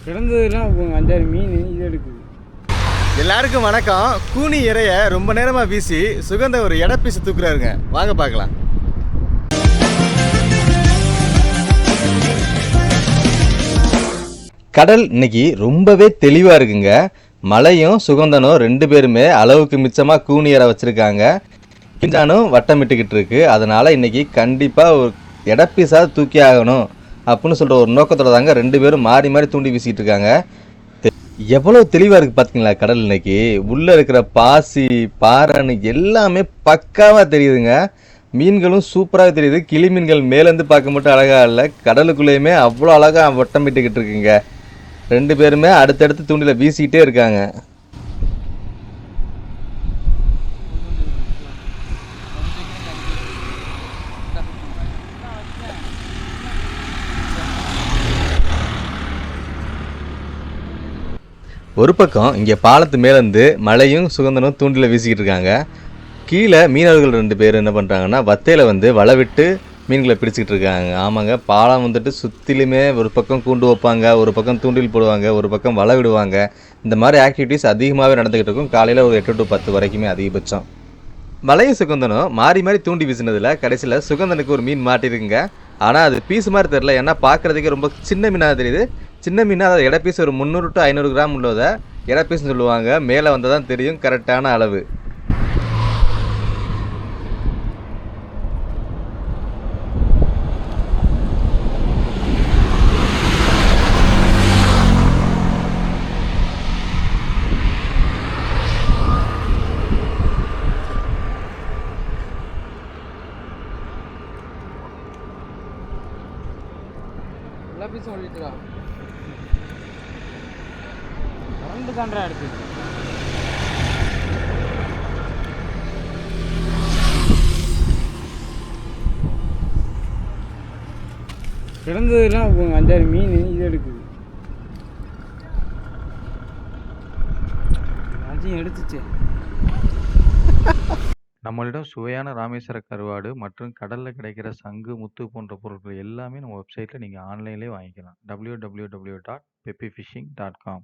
கிடந்ததுலாம் 5-6 மீன் இது எடுக்குது. எல்லாருக்கும் வணக்கம். கூனி இறைய ரொம்ப நேரமாக வீசி சுகந்த ஒரு எடை பீஸ் தூக்குறாருங்க. வாங்க பார்க்கலாம். கடல் இன்னைக்கு ரொம்பவே தெளிவாக இருக்குங்க. மலையும் சுகந்தனும் 2 பேருமே அளவுக்கு மிச்சமாக கூனி இறை வச்சுருக்காங்க. கிஞ்சானும் வட்டமிட்டுக்கிட்டு இருக்கு. அதனால் இன்னைக்கு கண்டிப்பாக ஒரு எடை பீஸாக தூக்கி ஆகணும் அப்படின்னு சொல்கிற ஒரு நோக்கத்தோட தாங்க 2 பேரும் மாறி மாறி தூண்டி வீசிக்கிட்டு இருக்காங்க. எவ்வளோ தெளிவாக இருக்குது பார்த்தீங்களா கடல் இன்னைக்கு. உள்ளே இருக்கிற பாசி பாறைன்னு எல்லாமே பக்காவாக தெரியுதுங்க. மீன்களும் சூப்பராக தெரியுது. கிளி மீன்கள் மேலேருந்து பார்க்க மட்டும் அழகாக இல்லை, கடலுக்குள்ளேயுமே அவ்வளோ அழகாக வட்டமிட்டுக்கிட்டு இருக்குங்க. 2 பேருமே அடுத்தடுத்து தூண்டில வீசிக்கிட்டே இருக்காங்க. ஒரு பக்கம் இங்கே பாலத்து மேலேருந்து மழையும் சுகந்தனும் தூண்டில வீசிக்கிட்டு இருக்காங்க. கீழே மீனவர்கள் 2 பேர் என்ன பண்ணுறாங்கன்னா வத்தையில் வந்து வலை விட்டு மீன்களை பிடிச்சிக்கிட்டு இருக்காங்க. ஆமாங்க, பாலம் வந்துட்டு சுற்றிலுமே ஒரு பக்கம் கூண்டு வைப்பாங்க, ஒரு பக்கம் தூண்டில் போடுவாங்க, ஒரு பக்கம் வலை விடுவாங்க. இந்த மாதிரி ஆக்டிவிட்டீஸ் அதிகமாகவே நடந்துக்கிட்டு இருக்கும். காலையில் ஒரு 8 to 10 வரைக்குமே அதிகபட்சம். வலையும் சுகந்தனும் மாறி மாறி தூண்டி வீசினதில் கடைசியில் சுகந்தனுக்கு ஒரு மீன் மாட்டிருக்குங்க. ஆனால் அது பீஸ் மாதிரி தெரில, ஏன்னா பார்க்குறதுக்கே ரொம்ப சின்ன மீனாக தெரியுது. சின்ன மீனாக அதாவது எடை பீஸ் ஒரு 300 to 500 கிராம் உள்ளதை எடை பீஸ்னு சொல்லுவாங்க. மேலே வந்தால் தான் தெரியும் கரெக்டான அளவு. எல்லா பீஸும் ஓடிட்டுடா. கரண்டு தாண்டா எடுக்குது. கிடந்ததுலாம் 5-6 மீன் இது எடுக்குது. எல்லாத்தையும் எடுத்துச்சு. நம்மளிடம் சுவையான ராமேஸ்வர கருவாடு மற்றும் கடலில் கிடைக்கிற சங்கு, முத்து போன்ற பொருட்கள் எல்லாமே நம்ம வெப்சைட்டில் நீங்கள் ஆன்லைன்லேயே வாங்கிக்கலாம். www.peppyfishing.com